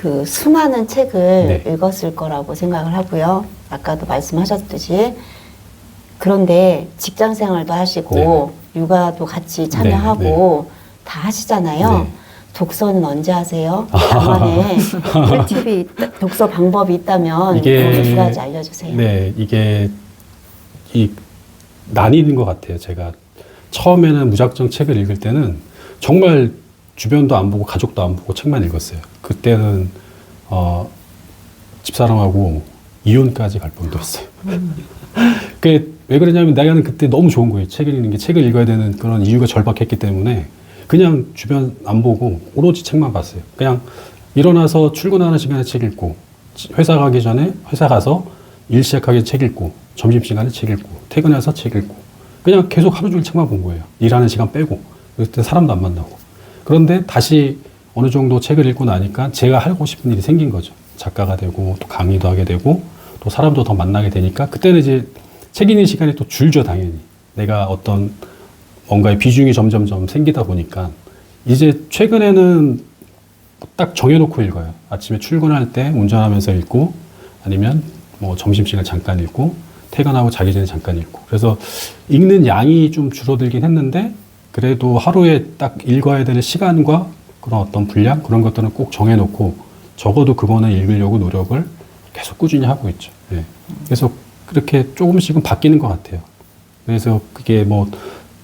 그 수많은 책을 네. 읽었을 거라고 생각을 하고요. 아까도 말씀하셨듯이. 그런데 직장 생활도 하시고 육아도 같이 참여하고 다 하시잖아요. 네. 독서는 언제 하세요? 나만의 꿀팁이 독서 방법이 있다면 이게 두 가지 알려주세요. 네, 이게 나뉘는 것 같아요. 제가 처음에는 무작정 책을 읽을 때는 정말 주변도 안 보고 가족도 안 보고 책만 읽었어요. 그때는 집사람하고 이혼까지 갈 뻔했어요. 그게 왜 그러냐면 나는 그때 너무 좋은 거예요. 책을 읽는 게. 책을 읽어야 되는 그런 이유가 절박했기 때문에 그냥 주변 안 보고 오로지 책만 봤어요. 그냥 일어나서 출근하는 시간에 책 읽고, 회사 가기 전에 회사 가서 일 시작하기 책 읽고, 점심시간에 책 읽고, 퇴근해서 책 읽고, 그냥 계속 하루 종일 책만 본 거예요. 일하는 시간 빼고. 그때 사람도 안 만나고. 그런데 다시 어느 정도 책을 읽고 나니까 제가 하고 싶은 일이 생긴 거죠. 작가가 되고, 또 강의도 하게 되고, 또 사람도 더 만나게 되니까, 그때는 이제 책 읽는 시간이 또 줄죠, 당연히. 내가 어떤 뭔가의 비중이 점점점 생기다 보니까, 이제 최근에는 딱 정해놓고 읽어요. 아침에 출근할 때 운전하면서 읽고, 아니면 뭐 점심시간 잠깐 읽고, 퇴근하고 자기 전에 잠깐 읽고. 그래서 읽는 양이 좀 줄어들긴 했는데, 그래도 하루에 딱 읽어야 되는 시간과 그런 어떤 분량, 그런 것들은 꼭 정해놓고, 적어도 그거는 읽으려고 노력을 계속 꾸준히 하고 있죠. 네. 그래서 그렇게 조금씩은 바뀌는 것 같아요. 그래서 그게 뭐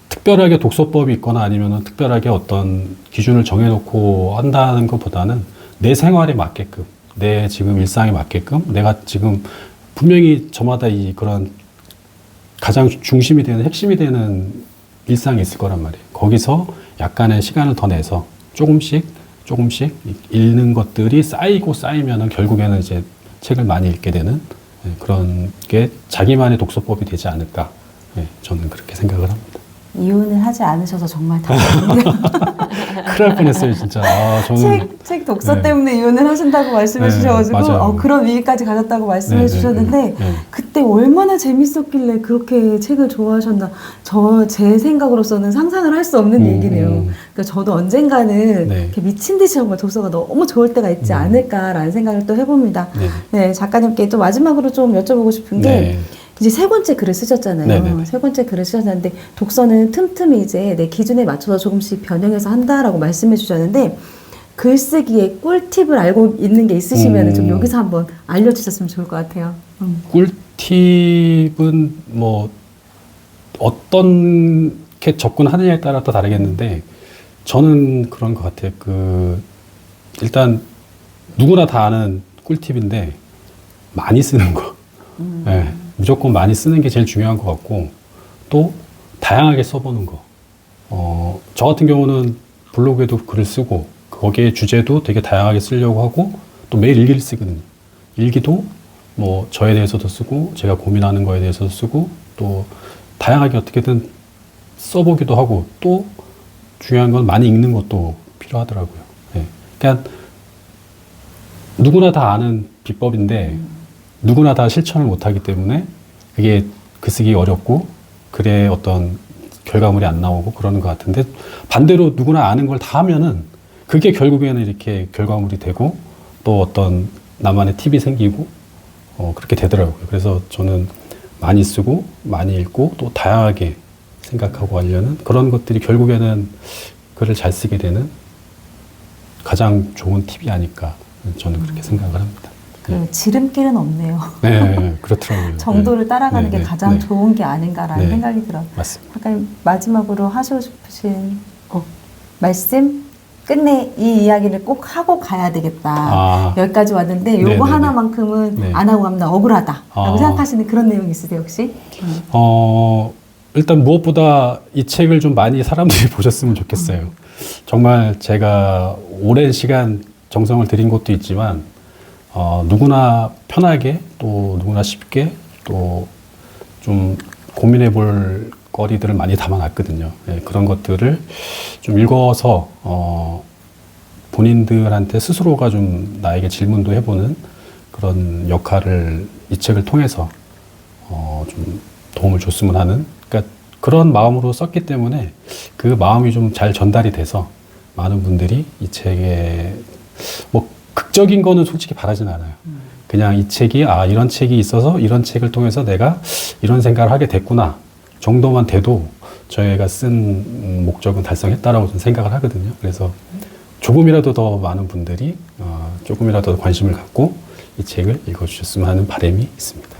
특별하게 독서법이 있거나 아니면은 특별하게 어떤 기준을 정해놓고 한다는 것보다는 내 생활에 맞게끔, 내 지금 일상에 맞게끔, 내가 지금 분명히 저마다 이 그런 가장 중심이 되는, 핵심이 되는 일상이 있을 거란 말이에요. 거기서 약간의 시간을 더 내서 조금씩 읽는 것들이 쌓이고 쌓이면은 결국에는 이제 책을 많이 읽게 되는 그런 게 자기만의 독서법이 되지 않을까. 저는 그렇게 생각을 합니다. 이혼을 하지 않으셔서 정말 다행이네요. 큰일 날 뻔했어요, 진짜. 저는 책 독서 때문에 이혼을 하신다고 말씀해 주셔가지고 그런 위기까지 가졌다고 말씀해 주셨는데 그때 얼마나 재밌었길래 그렇게 책을 좋아하셨나. 제 생각으로서는 상상을 할 수 없는 얘기네요. 그러니까 저도 언젠가는 이렇게 미친 듯이 정말 독서가 너무 좋을 때가 있지 않을까라는 생각을 또 해봅니다. 네, 작가님께 또 마지막으로 좀 여쭤보고 싶은 게 이제 세 번째 글을 쓰셨잖아요. 네네네. 세 번째 글을 쓰셨는데 독서는 틈틈이 이제 내 기준에 맞춰서 조금씩 변형해서 한다라고 말씀해 주셨는데 글쓰기에 꿀팁을 알고 있는 게 있으시면 좀 여기서 한번 알려주셨으면 좋을 것 같아요. 꿀팁은 뭐 어떻게 접근하느냐에 따라 또 다르겠는데 저는 그런 것 같아요. 일단 누구나 다 아는 꿀팁인데 많이 쓰는 거. 네, 무조건 많이 쓰는 게 제일 중요한 것 같고 또 다양하게 써보는 거. 저 같은 경우는 블로그에도 글을 쓰고 거기에 주제도 되게 다양하게 쓰려고 하고 또 매일 일기를 쓰거든요. 일기도 뭐 저에 대해서도 쓰고 제가 고민하는 거에 대해서도 쓰고 또 다양하게 어떻게든 써보기도 하고 또 중요한 건 많이 읽는 것도 필요하더라고요. 네. 그러니까 누구나 다 아는 비법인데 누구나 다 실천을 못하기 때문에 그게 글쓰기 어렵고 글에 어떤 결과물이 안 나오고 그러는 것 같은데 반대로 누구나 아는 걸 다 하면은 그게 결국에는 이렇게 결과물이 되고 또 어떤 나만의 팁이 생기고 그렇게 되더라고요. 그래서 저는 많이 쓰고 많이 읽고 또 다양하게 생각하고 하려는 그런 것들이 결국에는 글을 잘 쓰게 되는 가장 좋은 팁이 아닐까 저는 그렇게 생각을 합니다. 지름길은 없네요. 네, 그렇더라고요. 정도를 따라가는 게 가장 좋은 게 아닌가라는 생각이 들어요. 맞습니다. 약간 마지막으로 하시고 싶으신 말씀? 끝내 이 이야기를 꼭 하고 가야 되겠다. 여기까지 왔는데 요거 하나만큼은 안 하고 가면 나 억울하다라고 생각하시는 그런 내용 있으세요 혹시? 일단 무엇보다 이 책을 좀 많이 사람들이 보셨으면 좋겠어요. 정말 제가 오랜 시간 정성을 들인 것도 있지만 누구나 편하게 또 누구나 쉽게 또 좀 고민해 볼 거리들을 많이 담아놨거든요. 그런 것들을 좀 읽어서 본인들한테 스스로가 좀 나에게 질문도 해보는 그런 역할을 이 책을 통해서 좀 도움을 줬으면 하는 그러니까 그런 마음으로 썼기 때문에 그 마음이 좀 잘 전달이 돼서 많은 분들이 이 책에 뭐 극적인 거는 솔직히 바라진 않아요. 그냥 이 책이 이런 책이 있어서 이런 책을 통해서 내가 이런 생각을 하게 됐구나 정도만 돼도 저희가 쓴 목적은 달성했다라고 저는 생각을 하거든요. 그래서 조금이라도 더 많은 분들이 조금이라도 더 관심을 갖고 이 책을 읽어주셨으면 하는 바람이 있습니다.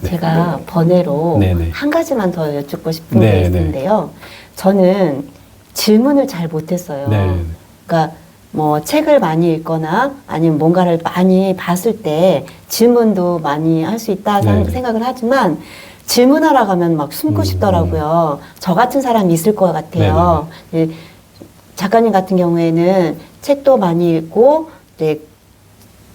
네. 제가 번외로 네네. 한 가지만 더 여쭙고 싶은 게 네네. 있는데요. 저는 질문을 잘 못했어요. 네. 그러니까 뭐 책을 많이 읽거나 아니면 뭔가를 많이 봤을 때 질문도 많이 할 수 있다 네네. 생각을 하지만 질문하러 가면 막 숨고 싶더라고요. 저 같은 사람이 있을 것 같아요. 작가님 같은 경우에는 책도 많이 읽고 이제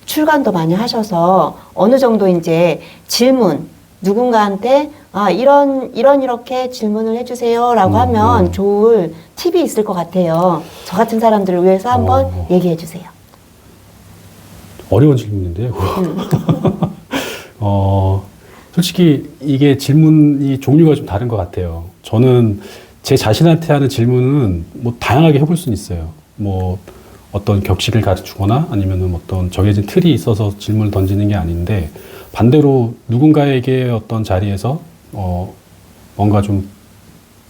출간도 많이 하셔서 어느 정도 이제 질문 누군가한테 이렇게 질문을 해주세요라고 하면 좋을 팁이 있을 것 같아요. 저 같은 사람들을 위해서 한번 얘기해 주세요. 어려운 질문인데요. 솔직히 이게 질문이 종류가 좀 다른 것 같아요. 저는 제 자신한테 하는 질문은 뭐 다양하게 해볼 수는 있어요. 뭐 어떤 격식을 가르치거나 아니면은 어떤 정해진 틀이 있어서 질문을 던지는 게 아닌데 반대로 누군가에게 어떤 자리에서 뭔가 좀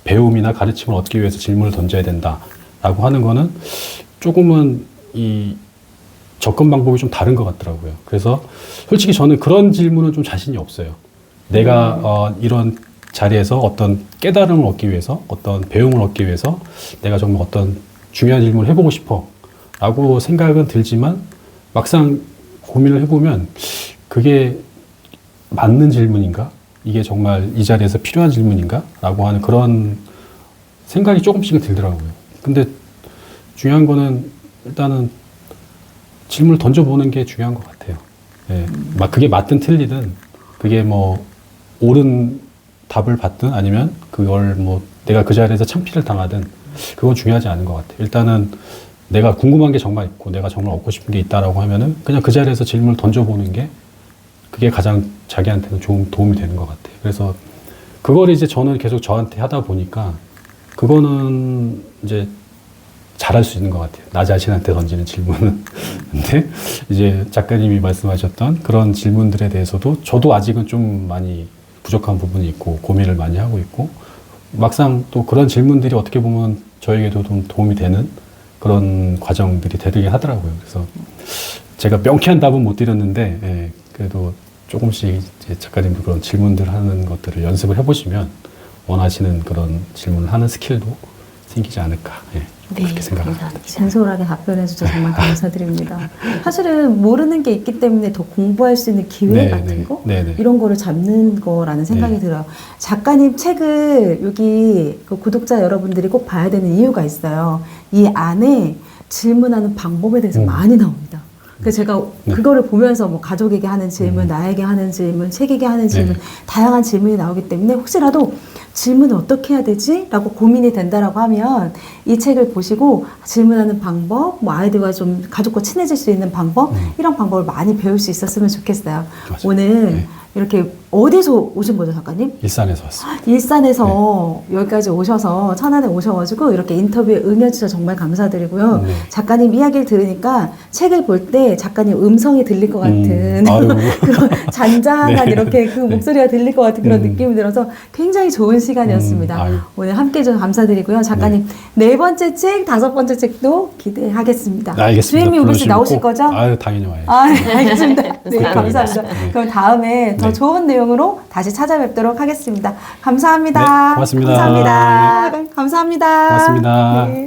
배움이나 가르침을 얻기 위해서 질문을 던져야 된다라고 하는 거는 조금은 이 접근 방법이 좀 다른 것 같더라고요. 그래서 솔직히 저는 그런 질문은 좀 자신이 없어요. 내가 이런 자리에서 어떤 깨달음을 얻기 위해서 어떤 배움을 얻기 위해서 내가 정말 어떤 중요한 질문을 해보고 싶어 라고 생각은 들지만 막상 고민을 해보면 그게 맞는 질문인가? 이게 정말 이 자리에서 필요한 질문인가? 라고 하는 그런 생각이 조금씩은 들더라고요. 근데 중요한 거는 일단은 질문을 던져보는 게 중요한 것 같아요. 예. 그게 맞든 틀리든 그게 뭐 옳은 답을 받든 아니면 그걸 뭐 내가 그 자리에서 창피를 당하든 그건 중요하지 않은 것 같아요. 일단은 내가 궁금한 게 정말 있고 내가 정말 얻고 싶은 게 있다라고 하면은 그냥 그 자리에서 질문을 던져보는 게 그게 가장 자기한테는 좋은 도움이 되는 것 같아요. 그래서 그걸 이제 저는 계속 저한테 하다 보니까 그거는 이제 잘할 수 있는 것 같아요. 나 자신한테 던지는 질문은. 근데 이제 작가님이 말씀하셨던 그런 질문들에 대해서도 저도 아직은 좀 많이 부족한 부분이 있고 고민을 많이 하고 있고 막상 또 그런 질문들이 어떻게 보면 저에게도 좀 도움이 되는 그런 과정들이 되긴 하더라고요. 그래서 제가 명쾌한 답은 못 드렸는데 예, 그래도 조금씩 이제 작가님도 그런 질문들 하는 것들을 연습을 해보시면 원하시는 그런 질문을 하는 스킬도 생기지 않을까 예, 그렇게 생각합니다. 감사합니다. 진솔하게 답변해 주셔서 정말 감사드립니다. 사실은 모르는 게 있기 때문에 더 공부할 수 있는 기회 네, 같은 네, 거 네, 네. 이런 거를 잡는 거라는 생각이 네. 들어요. 작가님 책을 여기 그 구독자 여러분들이 꼭 봐야 되는 이유가 있어요. 이 안에 질문하는 방법에 대해서 많이 나옵니다. 그래서 제가 네. 그거를 보면서 뭐 가족에게 하는 질문, 나에게 하는 질문, 책에게 하는 질문, 네. 다양한 질문이 나오기 때문에 혹시라도 질문을 어떻게 해야 되지? 라고 고민이 된다라고 하면 이 책을 보시고 질문하는 방법, 뭐 아이들과 좀 가족과 친해질 수 있는 방법, 이런 방법을 많이 배울 수 있었으면 좋겠어요. 맞아요. 오늘 네. 이렇게 어디서 오신 거죠, 작가님? 일산에서 왔습니다. 일산에서 여기까지 오셔서 천안에 오셔가지고 이렇게 인터뷰에 응해주셔서 정말 감사드리고요. 네. 작가님 이야기를 들으니까 책을 볼 때 작가님 음성이 들릴 것 같은 아유. 그런 잔잔한 네. 이렇게 그 네. 목소리가 들릴 것 같은 그런 느낌이 들어서 굉장히 좋은 시간이었습니다. 아유. 오늘 함께 해주셔서 감사드리고요. 작가님 네 번째 책, 다섯 번째 책도 기대하겠습니다. 알겠습니다. 주임이 오늘 불러주시면 나오실 꼭- 거죠? 아유, 당연히 와야죠. 아, 네, 알겠습니다. 네, 네, 감사합니다. 네. 그럼 다음에 더 네. 좋은 내용으로 다시 찾아뵙도록 하겠습니다. 감사합니다. 네, 고맙습니다. 감사합니다. 감사합니다. 고맙습니다. 네.